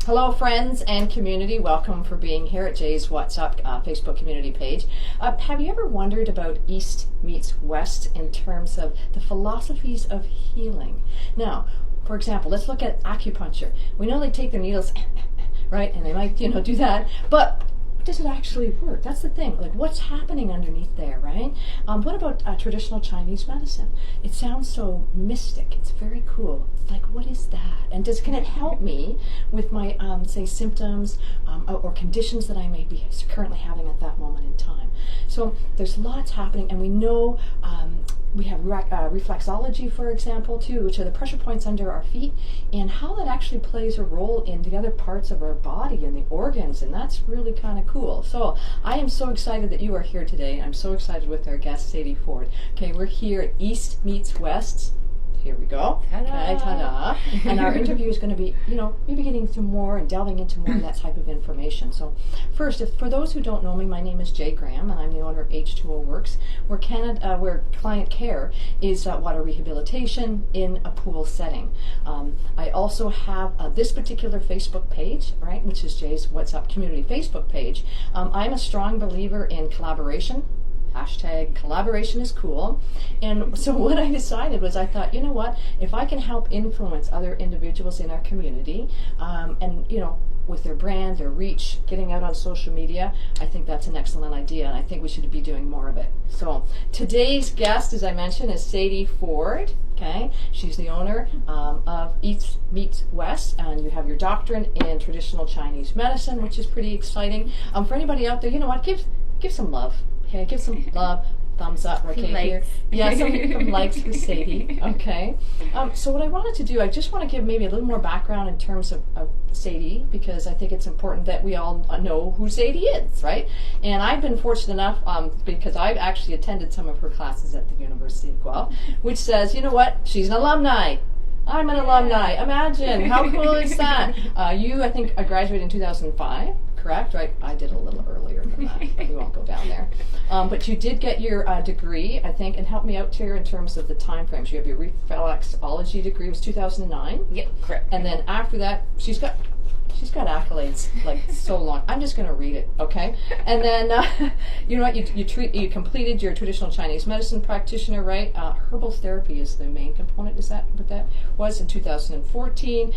Hello, friends and community. Welcome for being here at Jay's What's Up Facebook community page. Have you ever wondered about East meets West in terms of the philosophies of healing? Now, for example, let's look at acupuncture. We know they take their needles, right, and they might, do that, but does it actually work? That's the thing. Like, what's happening underneath there, right? What about traditional Chinese medicine? It sounds so mystic. It's very cool. It's like, what is that? And can it help me with my, say, symptoms or conditions that I may be currently having at that moment in time? So there's lots happening, and we know we have reflexology, for example, too, which are the pressure points under our feet, and how that actually plays a role in the other parts of our body and the organs, and that's really kind of cool. So I am so excited that you are here today. I'm so excited with our guest, Sadie Ford. Okay, we're here at East meets West. Here we go. Ta-da. Okay, ta-da. And our interview is going to be, maybe getting to more and delving into more of that type of information. So first, for those who don't know me, my name is Jay Graham, and I'm the owner of H2O Works, where client care is water rehabilitation in a pool setting. I also have this particular Facebook page, right, which is Jay's What's Up community Facebook page. I'm a strong believer in collaboration. Hashtag collaboration is cool. And so what I decided was, I thought, you know what, if I can help influence other individuals in our community, and with their brand, their reach, getting out on social media, I think that's an excellent idea, and I think we should be doing more of it. So today's guest, as I mentioned, is Sadie Ford. Okay, she's the owner of East meets West, and you have your doctorate in traditional Chinese medicine, which is pretty exciting. For anybody out there, you know what, give some love. Okay, give some love, thumbs up, okay, here. Yeah, some likes for Sadie, okay. So what I wanted to do, I just want to give maybe a little more background in terms of Sadie, because I think it's important that we all know who Sadie is, right? And I've been fortunate enough, because I've actually attended some of her classes at the University of Guelph, which says, you know what, she's an alumni. I'm an alumni. Imagine, how cool is that? You, I think, graduated in 2005. Correct, right? I did a little earlier than that, but we won't go down there. But you did get your degree, I think, and help me out here in terms of the time frames. You have your reflexology degree, it was 2009. Yep, correct. And then after that, she's got accolades like so long. I'm just going to read it, okay? And then you know what? You completed your traditional Chinese medicine practitioner, right? Herbal therapy is the main component. Is that what that was in 2014?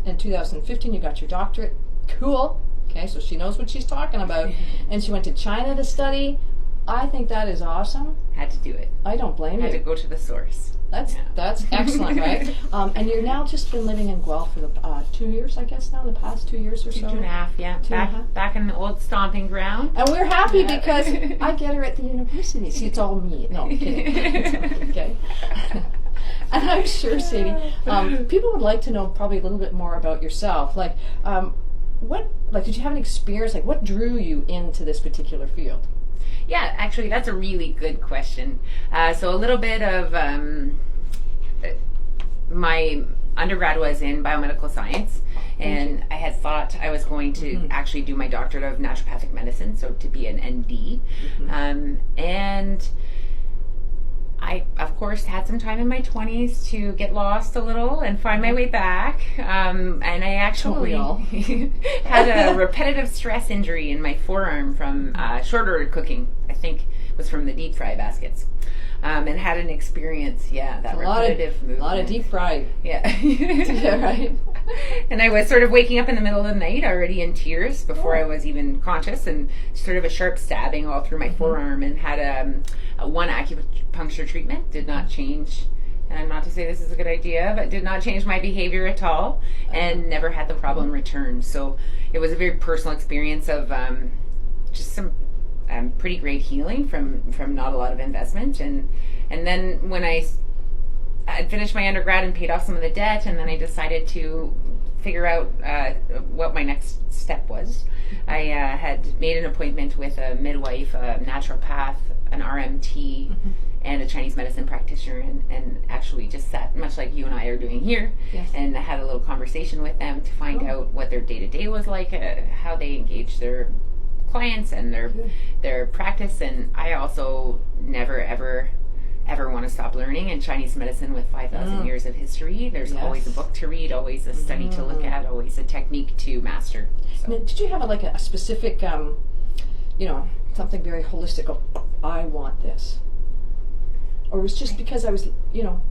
In 2015, you got your doctorate. Cool. Okay, so she knows what she's talking about. And she went to China to study. I think that is awesome. Had to do it. I don't blame you. Had to go to the source. That's excellent, right? And you're now just been living in Guelph for the 2 years, I guess now, the past 2 years or so? 2.5, yeah. Back in the old stomping ground. And we're happy because I get her at the university. See, it's all me. No, I'm kidding. Okay. And I'm sure, Sadie, people would like to know probably a little bit more about yourself. Like, did you have an experience? Like, what drew you into this particular field? Yeah, actually, that's a really good question. So a little bit of my undergrad was in biomedical science, and I had thought I was going to actually do my doctorate of naturopathic medicine, so to be an ND. And I, of course, had some time in my 20s to get lost a little and find my way back. And I actually had a repetitive stress injury in my forearm from short order cooking. I think it was from the deep fry baskets. And had an experience, that repetitive movement. A lot of deep fry. Yeah. Yeah, right. And I was sort of waking up in the middle of the night already in tears before I was even conscious, and sort of a sharp stabbing all through my forearm, and had one acupuncture treatment. Did not change, and not to say this is a good idea, but did not change my behavior at all, and never had the problem return. So it was a very personal experience of just some pretty great healing from not a lot of investment, and then when I finished my undergrad and paid off some of the debt, and then I decided to figure out what my next step was. I had made an appointment with a midwife, a naturopath, an RMT, and a Chinese medicine practitioner, and actually just sat, much like you and I are doing here, and I had a little conversation with them to find out what their day-to-day was like, how they engage their clients and their practice. And I also never ever ever want to stop learning. And Chinese medicine with 5,000 years of history, there's always a book to read, always a study to look at, always a technique to master. So. Now, did you have a specific, something very holistic of, I want this? Or was just because I was, you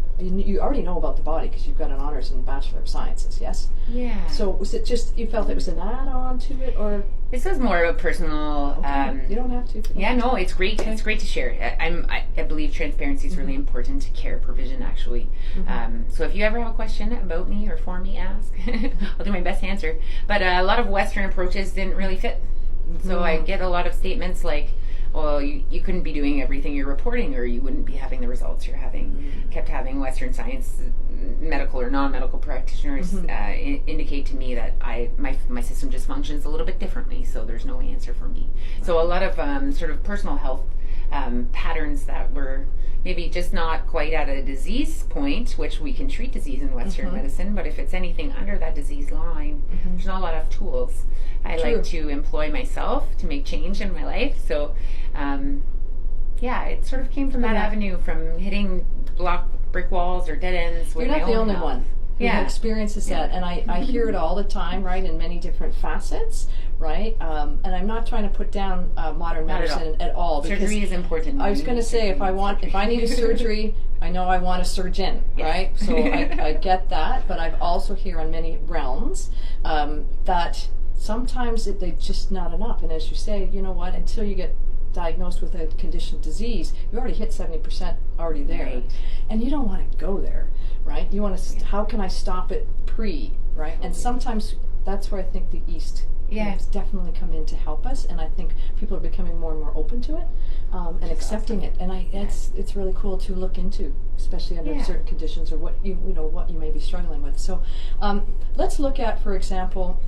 already know about the body because you've got an honors in Bachelor of Sciences, yes? Yeah. So was it just, you felt it was an add-on to it, or? This is more of a personal... Okay. You don't have to. Yeah, no, it's great. Okay. It's great to share. I believe transparency is really important to care provision, actually. So if you ever have a question about me or for me, ask. I'll do my best to answer. But a lot of Western approaches didn't really fit. So I get a lot of statements like, well, you couldn't be doing everything you're reporting, or you wouldn't be having the results you're having. Kept having Western science, medical or non-medical practitioners indicate to me that my system just functions a little bit differently, so there's no answer for me. So a lot of sort of personal health patterns that were maybe just not quite at a disease point, which we can treat disease in Western medicine, but if it's anything under that disease line, there's not a lot of tools. I like to employ myself to make change in my life. So, it sort of came from that avenue, from hitting brick walls or dead ends. You're not the only one who experiences that, and I hear it all the time, right, in many different facets, right? And I'm not trying to put down modern medicine at all. Surgery is important. I was going to say, if I need a surgery, I know I want a surgeon, right? So I get that, but I've also hear on many realms that sometimes they're just not enough. And as you say, you know what, until you get diagnosed with a conditioned disease, you already hit 70% already there. Right. And you don't want to go there, right? You want to, how can I stop it right? And sometimes that's where I think the East has definitely come in to help us, and I think people are becoming more and more open to it and accepting it. And it's really cool to look into, especially under certain conditions or what you may be struggling with. So let's look at, for example,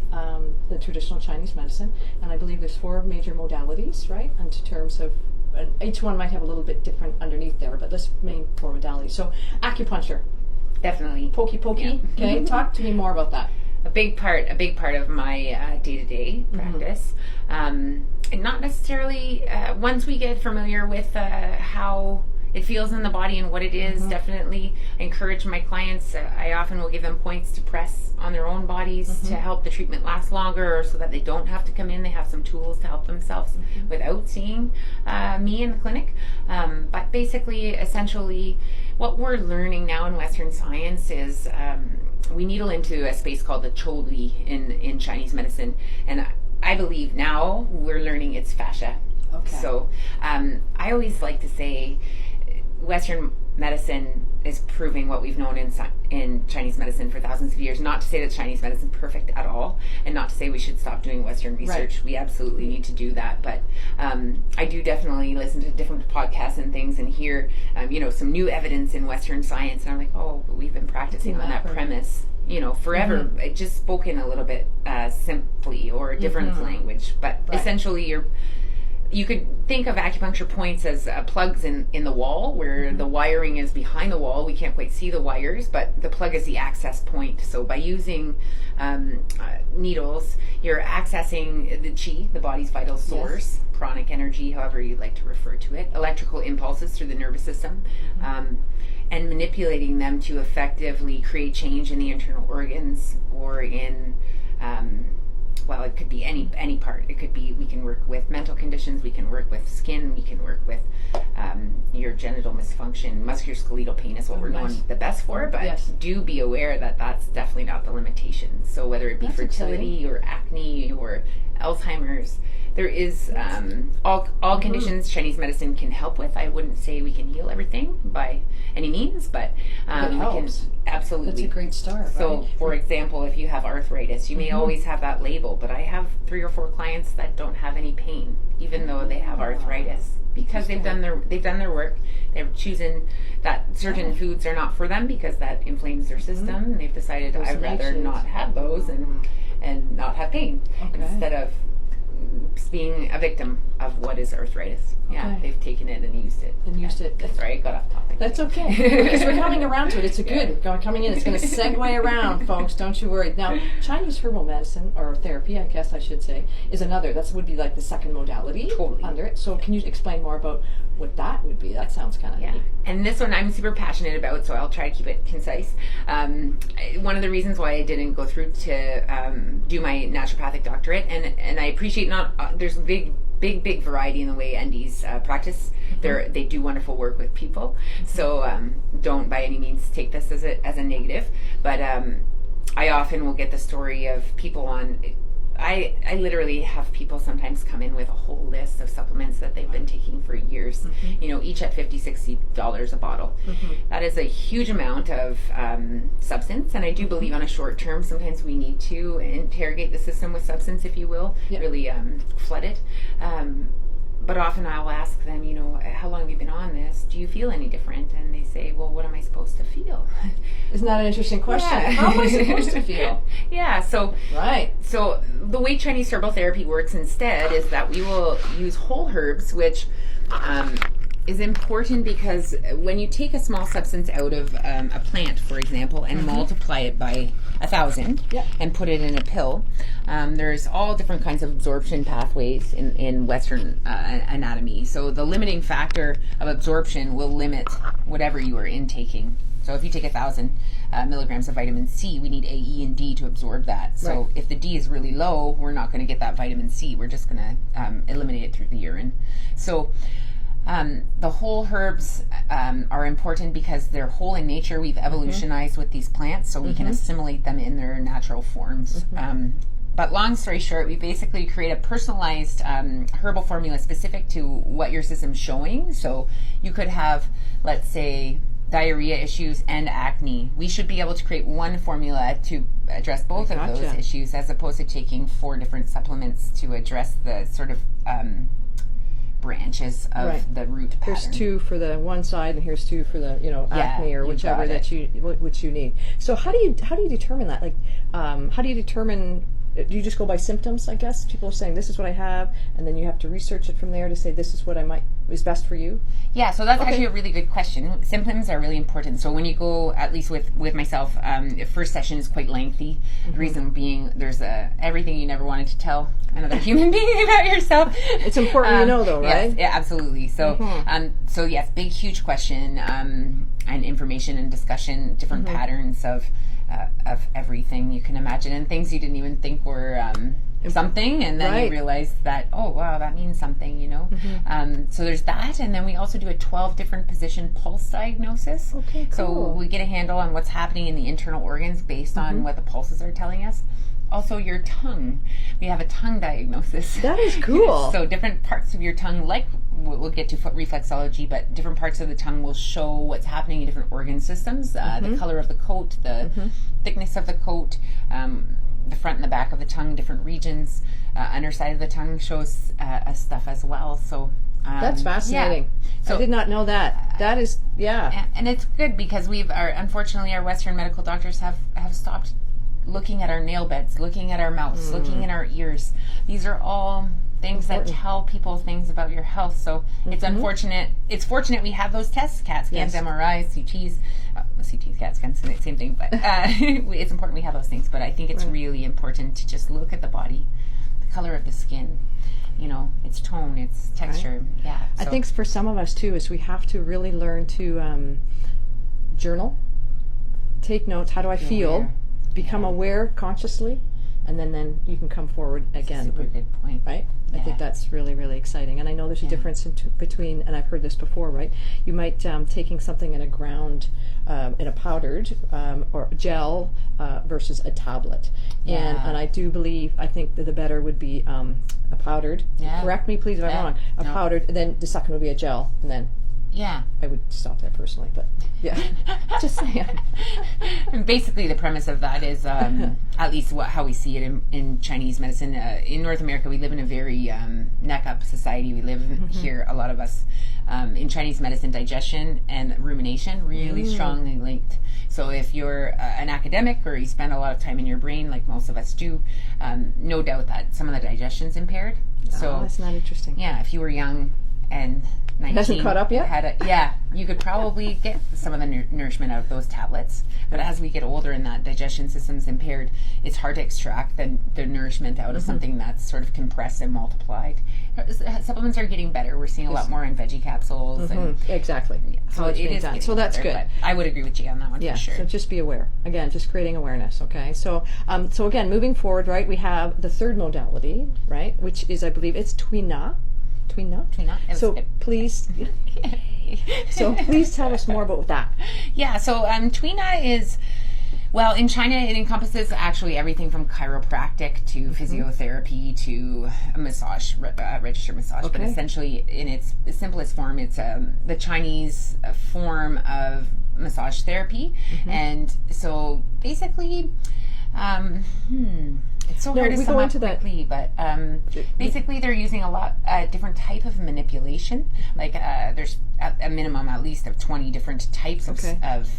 the traditional Chinese medicine, and I believe there's 4 major modalities, right? In terms of each one might have a little bit different underneath there, but let's main 4 modalities. So acupuncture, definitely pokey. Okay, talk to me more about that. A big part of my day-to-day practice. And not necessarily, once we get familiar with how it feels in the body and what it is, definitely encourage my clients. I often will give them points to press on their own bodies to help the treatment last longer, so that they don't have to come in. They have some tools to help themselves without seeing me in the clinic. But basically, essentially, what we're learning now in Western science is we needle into a space called the Choli in Chinese medicine, and I believe now we're learning it's fascia. Okay. So I always like to say Western medicine is proving what we've known in Chinese medicine for thousands of years. Not to say that Chinese medicine is perfect at all, and not to say we should stop doing Western research. Right. We absolutely need to do that. But I do definitely listen to different podcasts and things and hear, some new evidence in Western science. And I'm like, but we've been practicing on that premise, forever. It just spoken a little bit simply or a different language. But essentially you could think of acupuncture points as plugs in the wall, where the wiring is behind the wall. We can't quite see the wires, but the plug is the access point. So by using needles, you're accessing the chi, the body's vital source, pranic energy, however you like to refer to it, electrical impulses through the nervous system, and manipulating them to effectively create change in the internal organs or in it could be any part. It could be, we can work with mental conditions, we can work with skin, we can work with your genital dysfunction. Musculoskeletal pain is what we're known the best for, but do be aware that that's definitely not the limitation. So whether it be fertility or acne or Alzheimer's, there is all conditions Chinese medicine can help with. I wouldn't say we can heal everything by any means, but it helps. We can absolutely. That's a great start. So, right? For example, if you have arthritis, you may always have that label, but I have 3 or 4 clients that don't have any pain, even though they have arthritis, because they've done their work. They're choosing that certain foods are not for them because that inflames their system, and they've decided I'd rather not have those and not have pain instead of being a victim of what is arthritis. Yeah, Okay. they've taken it and used it. Used it. Sorry, I got off topic. That's okay, because we're coming around to it. It's good. We're coming in. It's going to segue around, folks. Don't you worry. Now, Chinese herbal medicine, or therapy, I guess I should say, is another. That would be like the second modality under it. So can you explain more about what that would be? That sounds kind of neat. And this one I'm super passionate about, so I'll try to keep it concise. One of the reasons why I didn't go through to do my naturopathic doctorate, and I appreciate there's a big variety in the way NDs practice. They do wonderful work with people, so don't by any means take this as a negative. But I often will get the story of people on. I literally have people sometimes come in with a whole list of supplements that they've been taking for years, each at $50-$60 a bottle. That is a huge amount of substance, and I do believe on a short term sometimes we need to interrogate the system with substance, if you will, really flood it. But often I'll ask them, how long have you been on this? Do you feel any different? And they say, well, what am I supposed to feel? Isn't that an interesting question? Yeah. How am I supposed to feel? Yeah, so right. So the way Chinese herbal therapy works instead is that we will use whole herbs, which is important because when you take a small substance out of a plant, for example, and multiply it by 1,000 and put it in a pill, there's all different kinds of absorption pathways in Western anatomy. So the limiting factor of absorption will limit whatever you are intaking. So if you take 1,000 milligrams of vitamin C, we need A, E, and D to absorb that. So if the D is really low, we're not going to get that vitamin C. We're just going to eliminate it through the urine. So the whole herbs are important because they're whole in nature. We've evolutionized with these plants, so we can assimilate them in their natural forms. But long story short, we basically create a personalized herbal formula specific to what your system's showing. So you could have, let's say, diarrhea issues and acne. We should be able to create one formula to address both of those issues, as opposed to taking 4 different supplements to address the sort of branches of the root pattern. Here's 2 for the one side, and here's 2 for the acne or whichever that which you need. So how do you determine that? Like, how do you determine? Do you just go by symptoms? I guess people are saying this is what I have, and then you have to research it from there to say this is what is best for you. Yeah, so that's actually a really good question. Symptoms are really important. So when you go, at least with myself, first session is quite lengthy. The reason being, there's everything you never wanted to tell another human being about yourself. It's important to know, though, right? Yes, yeah, absolutely. So, so yes, big, huge question, and information and discussion, different patterns of everything you can imagine, and things you didn't even think were something, and then you realize that, oh wow, that means something, so there's that, and then we also do a 12 different position pulse diagnosis. Okay, cool. So we get a handle on what's happening in the internal organs based on what the pulses are telling us. Also your tongue, we have a tongue diagnosis. That is cool. So different parts of your tongue, like we'll get to foot reflexology, but different parts of the tongue will show what's happening in different organ systems, the color of the coat, the thickness of the coat, the front and the back of the tongue, different regions, underside of the tongue shows stuff as well. So that's fascinating. Yeah. So I did not know that. That is, and it's good because unfortunately our Western medical doctors have stopped looking at our nail beds, looking at our mouths, looking in our ears. These are all things that tell people things about your health. So it's unfortunate. It's fortunate we have those tests: CAT scans, MRIs, CTs. CTs, CAT scans, same thing. But it's important we have those things. But I think it's really important to just look at the body, the color of the skin, its tone, its texture. Yeah. So. I think for some of us too is we have to really learn to journal, take notes. How do I feel? Become aware consciously, and then you can come forward again. That's a super good point. Right? I think that's really, really exciting. And I know there's a difference between, and I've heard this before, right? You might taking something in a ground, in a powdered or gel versus a tablet. And I do believe, I think that the better would be a powdered. Correct me, please, if I'm wrong. A powdered, and then the second would be a gel, and then Yeah. I would stop there personally, but yeah, just saying. And basically, the premise of that is, at least how we see it in Chinese medicine. In North America, we live in a very neck-up society. We live here, a lot of us, in Chinese medicine, digestion and rumination really strongly linked. So if you're an academic or you spend a lot of time in your brain, like most of us do, no doubt that some of the digestion's impaired. So that's not interesting. Yeah, if you were young and 19, hasn't caught up yet? You could probably get some of the nourishment out of those tablets. But as we get older and that digestion system's impaired, it's hard to extract the nourishment out of something that's sort of compressed and multiplied. Supplements are getting better. We're seeing a lot more in veggie capsules. And, exactly. so it is done. So that's better, good. But I would agree with you on that one for sure. So just be aware. Again, just creating awareness, okay? So so again, moving forward, right, we have the third modality, right, which is, I believe, it's Twina. So please, please tell us more about that. Yeah, so Twina is, well, in China it encompasses actually everything from chiropractic to physiotherapy to a massage, registered massage. But essentially, in its simplest form, it's the Chinese form of massage therapy. And so basically, it's so hard to sum up quickly, but basically they're using a different type of manipulation. Like there's a minimum at least of 20 different types of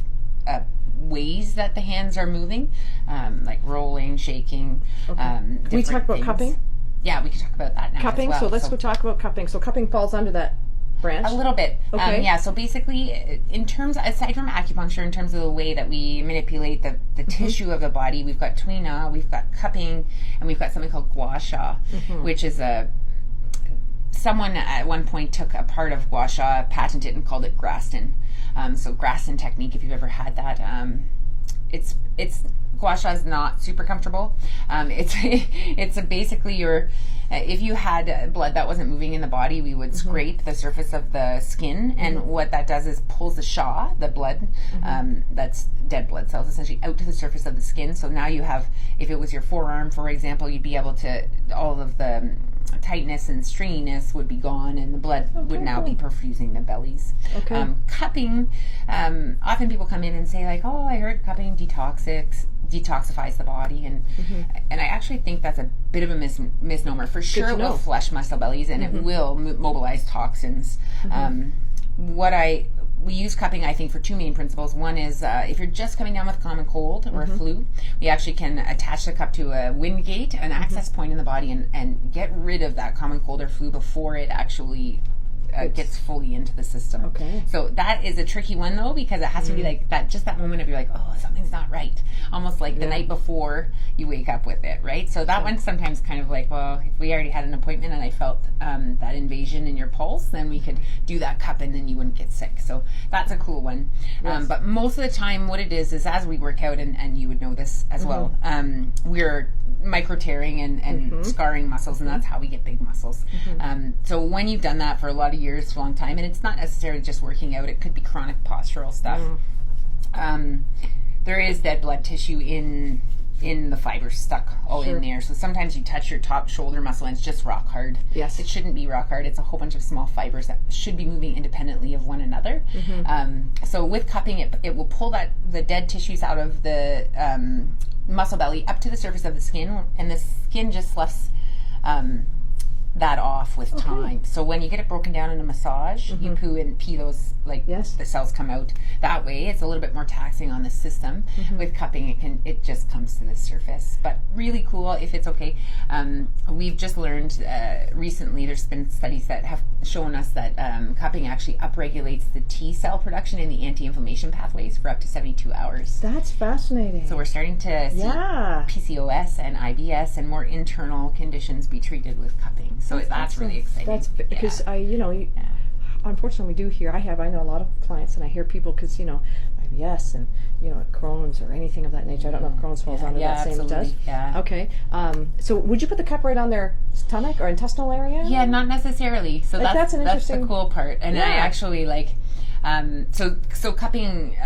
ways that the hands are moving, like rolling, shaking. Can we talk about cupping? Yeah, we can talk about that now. Cupping. As well. So let's go talk about cupping. So cupping falls under that branch? A little bit. So basically, in terms, aside from acupuncture, in terms of the way that we manipulate the tissue of the body, we've got Twina, we've got cupping, and we've got something called gua sha, which is someone at one point took a part of gua sha, patented and called it Graston. So Graston technique, if you've ever had that, it's gua sha is not super comfortable. It's basically your, if you had blood that wasn't moving in the body, we would scrape the surface of the skin, and what that does is pulls the sha, the blood, that's dead blood cells essentially, out to the surface of the skin. So now you have, if it was your forearm, for example, you'd be able to, all of the tightness and stringiness would be gone, and the blood would now be perfusing the bellies. Cupping, often people come in and say like, oh, I heard cupping detoxifies the body, and I actually think that's a bit of a misnomer. For sure it will flush muscle bellies, and it will mobilize toxins. We use cupping, I think, for two main principles. One is if you're just coming down with a common cold or a flu, we actually can attach the cup to a wind gate, an access point in the body, and get rid of that common cold or flu before it actually gets fully into the system. So that is a tricky one, though, because it has to be like that, just that moment of you're like, oh, something's not right. Almost like the night before you wake up with it, right? So that one's sometimes kind of like, well, if we already had an appointment and I felt that invasion in your pulse, then we could do that cup and then you wouldn't get sick. So that's a cool one. But most of the time what it is as we work out, and you would know this as well, we're micro tearing and scarring muscles, and that's how we get big muscles. So when you've done that for a lot of years, for a long time, and it's not necessarily just working out, it could be chronic postural stuff. There is dead blood tissue in the fibers stuck all in there. So sometimes you touch your top shoulder muscle and it's just rock hard. It shouldn't be rock hard. It's a whole bunch of small fibers that should be moving independently of one another. So with cupping, it will pull the dead tissues out of the muscle belly up to the surface of the skin, and the skin just sloughs that off with time. So when you get it broken down in a massage, you poo and pee those, like the cells come out that way. It's a little bit more taxing on the system. With cupping, it just comes to the surface. But really cool if it's okay. We've just learned recently, there's been studies that have shown us that cupping actually upregulates the T cell production in the anti-inflammation pathways for up to 72 hours. That's fascinating. So we're starting to see PCOS and IBS and more internal conditions be treated with cupping. So that's really exciting. That's because unfortunately we do hear, I know a lot of clients, and I hear people, because IBS and Crohn's or anything of that nature. I don't know if Crohn's falls under that same. It does. Okay. So would you put the cup right on their stomach or intestinal area? Yeah, not necessarily. So that's an interesting, that's the cool part. And I actually like so cupping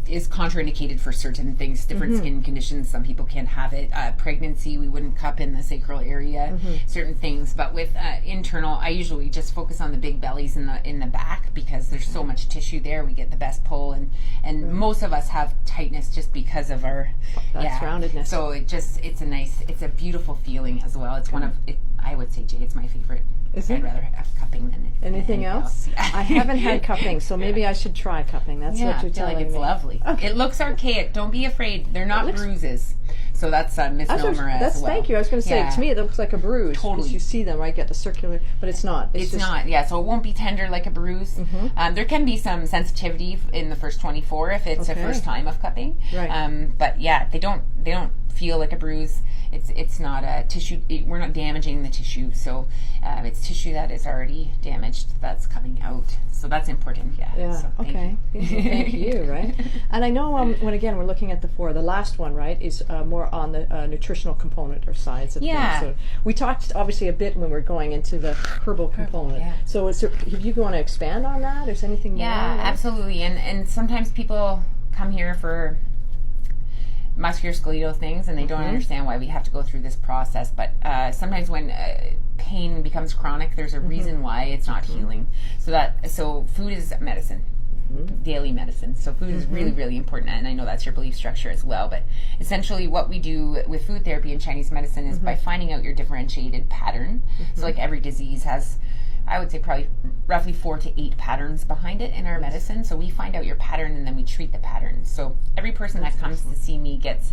is contraindicated for certain things, different skin conditions. Some people can't have it. Pregnancy, we wouldn't cup in the sacral area, certain things. But with internal, I usually just focus on the big bellies in the back, because there's so much tissue there. We get the best pull, and most of us have tightness just because of our roundedness. So it's a beautiful feeling as well. It's one of it. I would say, Jay, it's my favorite. I'd rather have cupping than anything else. Yeah. I haven't had cupping, so maybe I should try cupping. That's what you're telling me. It's lovely. Okay. It looks archaic. Don't be afraid. They're not bruises. So that's a misnomer as well. Thank you. I was going to say, to me it looks like a bruise. Totally. You see them, right? Get the circular, but it's not. It's not. Yeah, so it won't be tender like a bruise. There can be some sensitivity in the first 24 if it's a first time of cupping. Right. But yeah, they don't feel like a bruise. It's not a tissue. We're not damaging the tissue. So it's tissue that is already damaged that's coming out. So that's important. Yeah. So thank you. Right. And I know when again we're looking at the last one, right, is more on the nutritional component or sides of things. So we talked obviously a bit when we're going into the herbal component. Yeah. So if you want to expand on that, is anything more? Yeah, absolutely. And sometimes people come here for musculoskeletal things, and they don't understand why we have to go through this process. But sometimes when pain becomes chronic, there's a reason why it's not healing. So food is medicine, daily medicine. So food is really, really important, and I know that's your belief structure as well. But essentially, what we do with food therapy in Chinese medicine is by finding out your differentiated pattern. So like every disease has, I would say, probably roughly 4 to 8 patterns behind it in our medicine. So we find out your pattern, and then we treat the pattern. So every person that comes to see me gets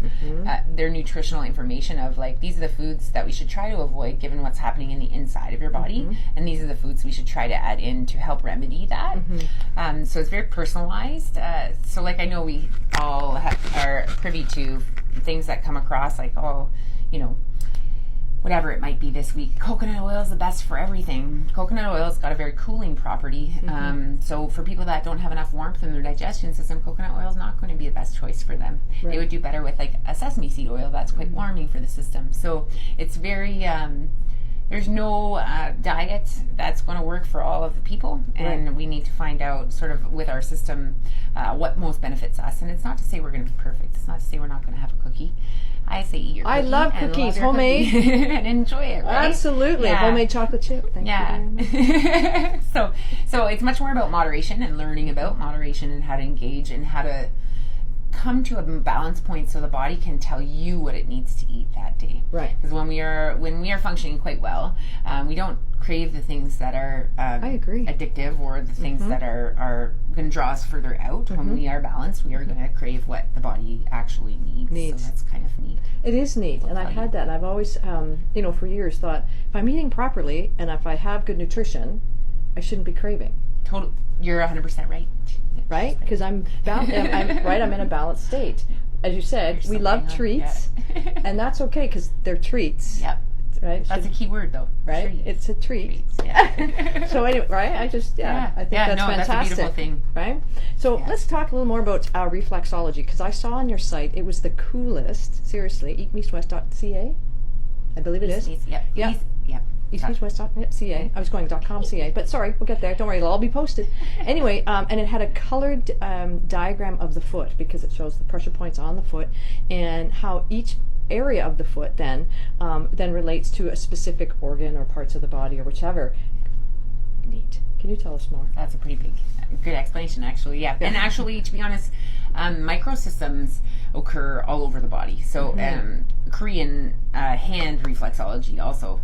their nutritional information of like, these are the foods that we should try to avoid given what's happening in the inside of your body, and these are the foods we should try to add in to help remedy that. So it's very personalized. So like I know we all are privy to things that come across like, whatever it might be this week, coconut oil is the best for everything. Coconut oil's got a very cooling property. So for people that don't have enough warmth in their digestion system, coconut oil is not going to be the best choice for them. They would do better with like a sesame seed oil that's quite warming for the system. So it's very, there's no diet that's going to work for all of the people. And we need to find out sort of with our system what most benefits us. And it's not to say we're going to be perfect. It's not to say we're not going to have a cookie. I say eat your cookie. I love cookies, homemade. And enjoy it, right? Absolutely. Yeah. Homemade chocolate chip. Thank you very much. So it's much more about moderation and learning about moderation and how to engage and how to come to a balance point so the body can tell you what it needs to eat that day. Right. Because when we are functioning quite well, we don't crave the things that are I agree. addictive or the things that are going to draw us further out. When we are balanced, we are going to crave what the body actually needs. So that's kind of neat. It is neat, and I've had that, and I've always, for years thought, if I'm eating properly and if I have good nutrition, I shouldn't be craving. Total, you're 100% right. Right? Because I'm in a balanced state. As you said, we love treats, and that's okay because they're treats. Yep. Right? That's a key word, though. Right? Treats. It's a treat. Yeah. So anyway, right? I think that's fantastic. That's a beautiful thing. Right? So let's talk a little more about reflexology, because I saw on your site it was the coolest. Seriously, eatmeestwest.ca, I believe it is. Yep. eastmeestwest.ca. I was going .com.ca, but sorry, we'll get there. Don't worry, it'll all be posted. Anyway, and it had a colored diagram of the foot, because it shows the pressure points on the foot and how each area of the foot then relates to a specific organ or parts of the body or whichever. Neat. Can you tell us more? That's a pretty good explanation, actually. Yeah. And actually, to be honest, microsystems occur all over the body. So Korean hand reflexology also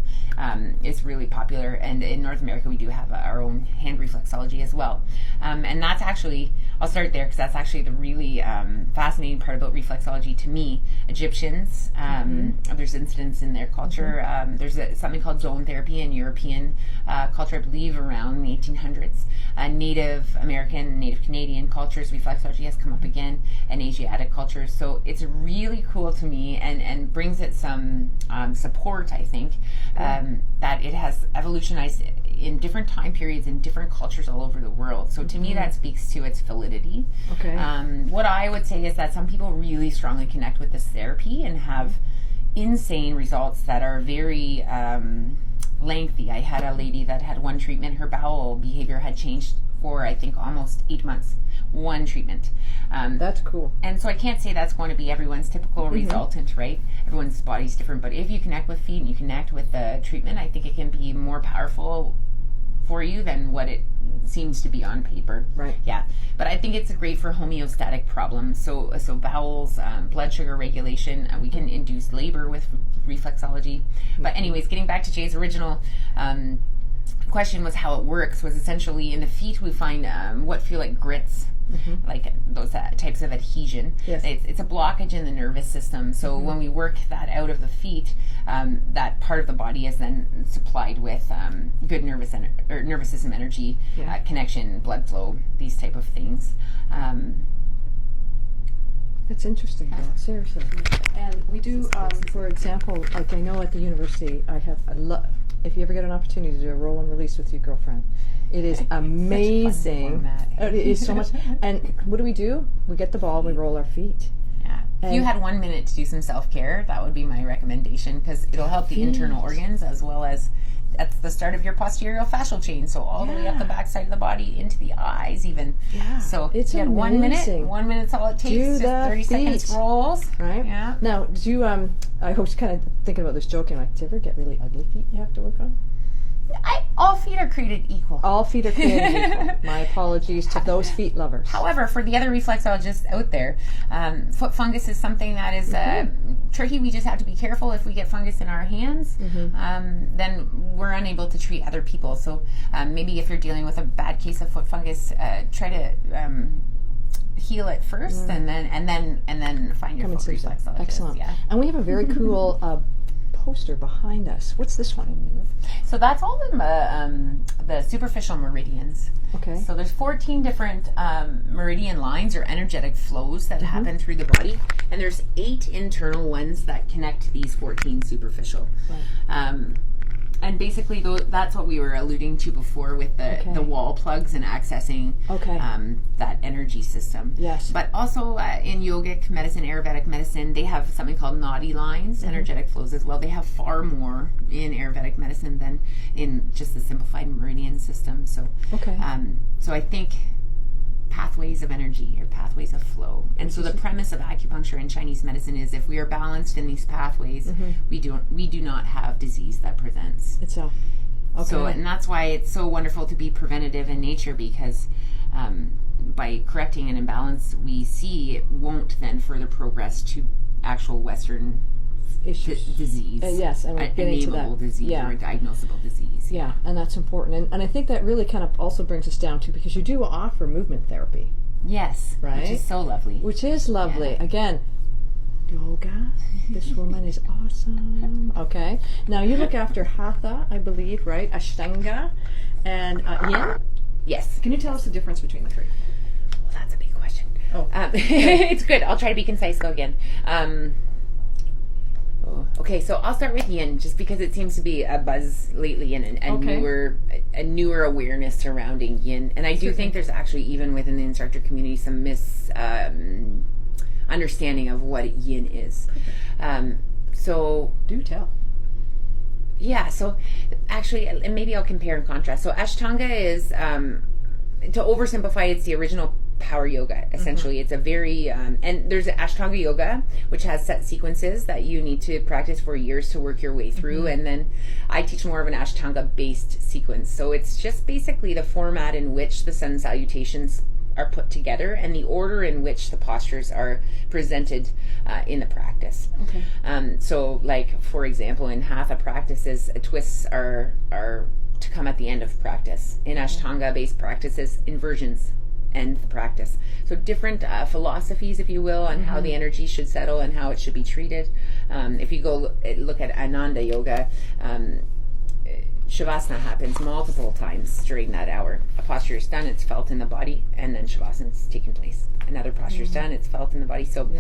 is really popular, and in North America we do have our own hand reflexology as well. And that's actually, I'll start there because that's actually the really fascinating part about reflexology to me. Egyptians, there's incidents in their culture. There's something called zone therapy in European culture, I believe around the 1800s. Native American, Native Canadian cultures, reflexology has come up again, and Asiatic cultures. So it's really cool to me, and brings it some support, I think, that it has evolutionized in different time periods in different cultures all over the world. So to me, that speaks to its validity. Okay. What I would say is that some people really strongly connect with this therapy and have insane results that are very lengthy. I had a lady that had one treatment, her bowel behavior had changed for I think almost 8 months, one treatment. That's cool. And so I can't say that's going to be everyone's typical resultant, right? Everyone's body's different, but if you connect with feet and you connect with the treatment, I think it can be more powerful for you than what it seems to be on paper. Right. Yeah. But I think it's great for homeostatic problems. So bowels, blood sugar regulation. We can induce labor with reflexology. But anyways, getting back to Jay's original question was how it works was essentially in the feet we find what feel like grits. Like those types of adhesion. Yes. It's a blockage in the nervous system. So when we work that out of the feet, that part of the body is then supplied with good nervous system energy, connection, blood flow, these type of things. That's interesting, though. Seriously. And we do, for example, like I know at the university, I have if you ever get an opportunity to do a roll and release with your girlfriend, it is amazing. It is so much. And what do? We get the ball, we roll our feet. Yeah. If you had 1 minute to do some self-care, that would be my recommendation, because it'll help the internal organs as well as at the start of your posterior-fascial chain, so all the way up the back side of the body into the eyes even. Yeah. So it's you had 1 minute. 1 minute's all it takes. Do just 30 seconds rolls. Right? Yeah. Now, do you, I was kind of thinking about this joking, like, do you ever get really ugly feet you have to work on? All feet are created equal. All feet are created equal. My apologies to those feet lovers. However, for the other reflexologists out there, foot fungus is something that is tricky. We just have to be careful. If we get fungus in our hands, then we're unable to treat other people. So maybe if you're dealing with a bad case of foot fungus, try to heal it first, and then find your foot reflexologist. Excellent. Yeah. And we have a very cool poster behind us. What's this one? So that's all the superficial meridians. Okay. So there's 14 different meridian lines or energetic flows that happen through the body, and there's 8 internal ones that connect these 14 superficial. Right. And basically, that's what we were alluding to before with the wall plugs and accessing that energy system. Yes. But also in yogic medicine, Ayurvedic medicine, they have something called nadi lines, energetic flows as well. They have far more in Ayurvedic medicine than in just the simplified meridian system. So, so I think pathways of energy or pathways of flow. And so the premise of acupuncture and Chinese medicine is if we are balanced in these pathways, we do not have disease that presents itself. So, and that's why it's so wonderful to be preventative in nature, because by correcting an imbalance we see, it won't then further progress to actual Western disease. Yes, and we're getting to that. Disease or a diagnosable disease. Yeah, and that's important. And I think that really kind of also brings us down to, because you do offer movement therapy. Yes, right? Which is so lovely. Which is lovely. Yeah. Again, yoga. This woman is awesome. Okay. Now you look after Hatha, I believe, right? Ashtanga and Yin? Yes. Can you tell us the difference between the three? Well, that's a big question. Oh. It's good. I'll try to be concise though again. Okay, so I'll start with Yin, just because it seems to be a buzz lately and a newer awareness surrounding Yin. And I do think there's actually, even within the instructor community, some understanding of what Yin is. So do tell. Yeah, so actually, maybe I'll compare and contrast. So Ashtanga is, to oversimplify, it's the original power yoga, essentially. It's a very and there's Ashtanga yoga, which has set sequences that you need to practice for years to work your way through, and then I teach more of an Ashtanga based sequence. So it's just basically the format in which the sun salutations are put together and the order in which the postures are presented in the practice. So like, for example, in Hatha practices, twists are to come at the end of practice. In Ashtanga based practices, inversions end the practice. So different philosophies, if you will, on how the energy should settle and how it should be treated. If you go look at Ananda Yoga, Shavasana happens multiple times during that hour. A posture is done, it's felt in the body, and then Shavasana is taking place. Another posture is done, it's felt in the body. So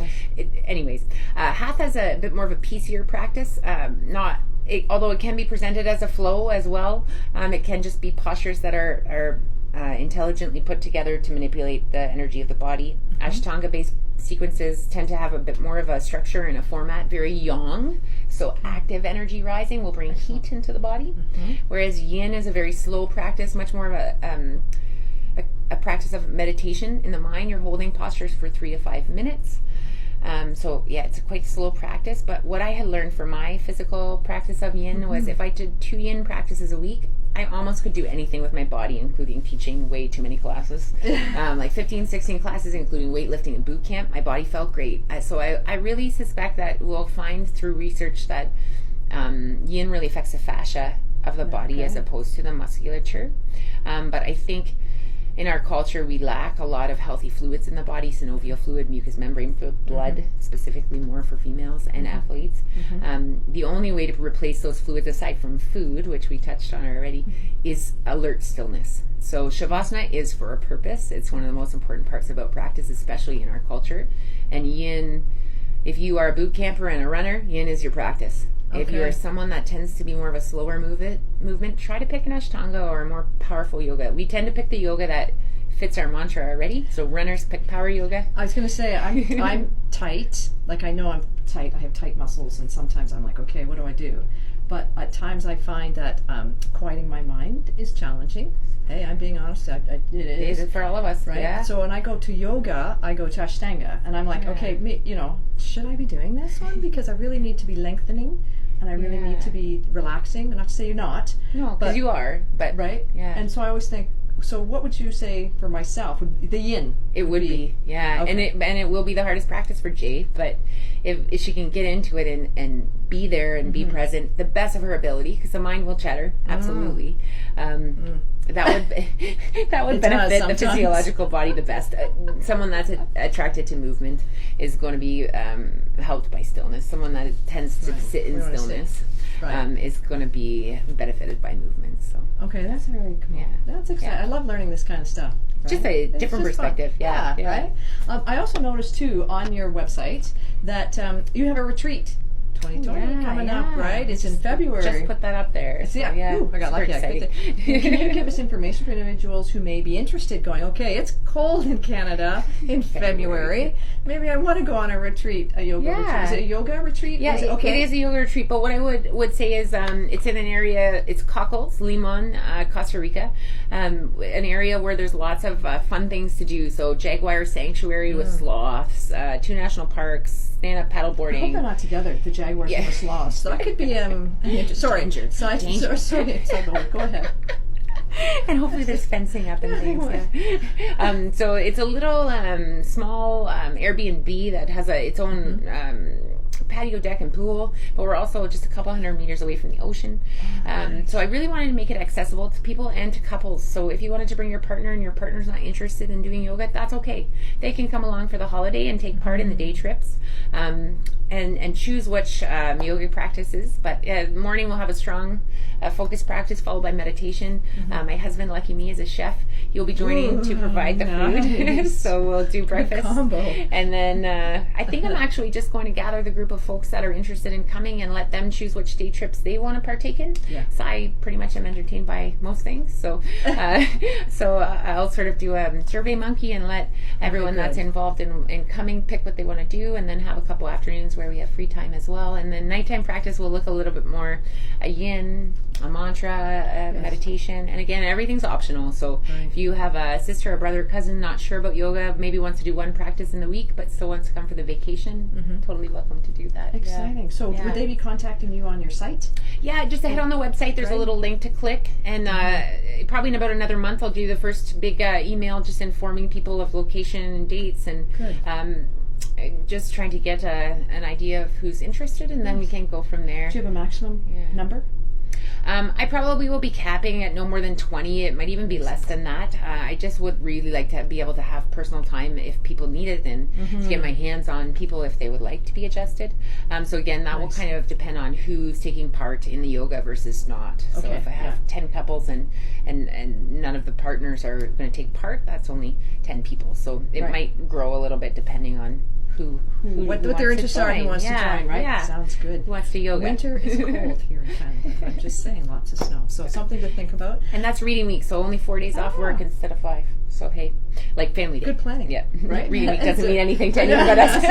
anyways, Hatha is a bit more of a piecier practice. Although it can be presented as a flow as well, it can just be postures that are intelligently put together to manipulate the energy of the body. Ashtanga-based sequences tend to have a bit more of a structure and a format, very yang, so active energy rising will bring heat into the body, whereas Yin is a very slow practice, much more of a a practice of meditation in the mind. You're holding postures for 3 to 5 minutes. So yeah, it's a quite slow practice, but what I had learned from my physical practice of yin was if I did 2 yin practices a week, I almost could do anything with my body, including teaching way too many classes, like 15, 16 classes, including weightlifting and boot camp. My body felt great. So I really suspect that we'll find through research that yin really affects the fascia of the body as opposed to the musculature. But I think in our culture, we lack a lot of healthy fluids in the body, synovial fluid, mucous membrane fluid, blood, specifically more for females and athletes. The only way to replace those fluids, aside from food, which we touched on already, is alert stillness. So Shavasana is for a purpose. It's one of the most important parts about practice, especially in our culture. And yin, if you are a boot camper and a runner, yin is your practice. If you are someone that tends to be more of a slower movement, try to pick an Ashtanga or a more powerful yoga. We tend to pick the yoga that fits our mantra already. So runners pick power yoga. I was going to say, I'm tight. Like, I know I'm tight. I have tight muscles, and sometimes I'm like, okay, what do I do? But at times I find that quieting my mind is challenging. Hey, I'm being honest. It is. It is for all of us, right? Yeah. So when I go to yoga, I go to Ashtanga, and I'm like, okay, should I be doing this one? Because I really need to be lengthening, and I really need to be relaxing. Not to say you're not. No, because you are. But right? Yeah. And so I always think, so what would you say for myself? Would the yin? It would be. Yeah. Okay. And it will be the hardest practice for Jay, but if she can get into it and be there and be present, the best of her ability, because the mind will chatter, absolutely. That would benefit the physiological body the best. Someone that's attracted to movement is going to be helped by stillness. Someone that tends to sit in stillness is going to be benefited by movement. So that's very cool. Yeah. That's exciting. I love learning this kind of stuff. Right? Just a different perspective. Yeah. Right. I also noticed too on your website that you have a retreat. 2020 coming up, right? It's in February. Just put that up there. So, I got lucky. Can you give us information for individuals who may be interested going, okay, it's cold in Canada in February. Maybe I want to go on a retreat, a yoga retreat. Is it a yoga retreat? Yeah, it is a yoga retreat. But what I would say is it's in an area, it's Cockles, Limon, Costa Rica, an area where there's lots of fun things to do. So Jaguar Sanctuary with sloths, 2 national parks, stand-up paddleboarding. I hope they're not together, the Jaguars and the sloths. So that could be sorry. Sorry. Go ahead. And hopefully there's fencing up and things. So it's a little small Airbnb that has its own patio deck and pool, but we're also just a couple 100 meters away from the ocean. So I really wanted to make it accessible to people and to couples. So if you wanted to bring your partner and your partner's not interested in doing yoga, that's okay. They can come along for the holiday and take part in the day trips. And choose which yoga practices. But morning we'll have a strong focus practice followed by meditation. My husband, lucky me, is a chef. He'll be joining to provide the food. So we'll do breakfast. And then I think I'm actually just going to gather the group of folks that are interested in coming and let them choose which day trips they want to partake in. So I pretty much am entertained by most things. So I'll sort of do a survey monkey and let everyone that's involved in coming pick what they want to do, and then have a couple afternoons where we have free time as well. And then nighttime practice will look a little bit more a yin, a mantra, meditation. And again, everything's optional. So if you have a sister, a brother, cousin not sure about yoga, maybe wants to do one practice in the week but still wants to come for the vacation, totally welcome to do that. Exciting. So would they be contacting you on your site? Yeah, just head on the website. There's a little link to click, and probably in about another month I'll do the first big email just informing people of location and dates, and just trying to get an idea of who's interested, and then we can go from there. Do you have a maximum number? I probably will be capping at no more than 20. It might even be less than that. I just would really like to be able to have personal time if people need it, and to get my hands on people if they would like to be adjusted. So again, that will kind of depend on who's taking part in the yoga versus not. So if I have 10 couples and none of the partners are going to take part, that's only 10 people. So it might grow a little bit depending on what their interests are, who wants to join, right? Yeah. Sounds good. Who wants to yoga? Winter is cold here in Canada. I'm just saying, lots of snow. So something to think about. And that's reading week, so only 4 days off work instead of 5. So hey, like family day. Good planning. Yeah. Right? Reading week doesn't mean anything to anyone but us.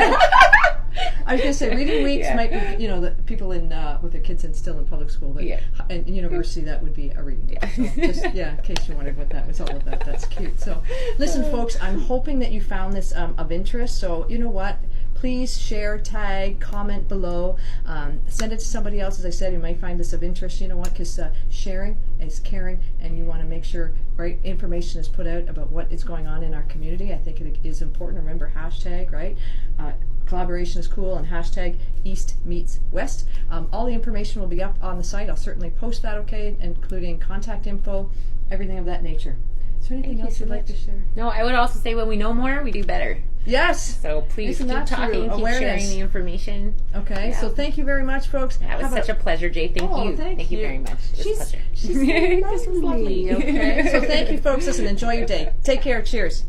I was going to say reading weeks might be, the people in with their kids still in public school, and university, that would be a reading week. So just in case you wondered what that was all about. That's cute. So listen, folks, I'm hoping that you found this of interest. So you know what? Please share, tag, comment below, send it to somebody else. As I said, you might find this of interest. You know what? Because sharing is caring, and you want to make sure information is put out about what is going on in our community. I think it is important. Remember, hashtag, right? Collaboration is cool, and hashtag East meets West. All the information will be up on the site. I'll certainly post that, including contact info, everything of that nature. Is there anything else you'd like to share? No, I would also say when we know more, we do better. Yes. So please keep talking, keep sharing the information. Okay, so thank you very much, folks. That was such a pleasure, Jay. Thank you. Thank you very much. It was a pleasure. She's so lovely. Okay. So thank you, folks. Listen, enjoy your day. Take care. Cheers.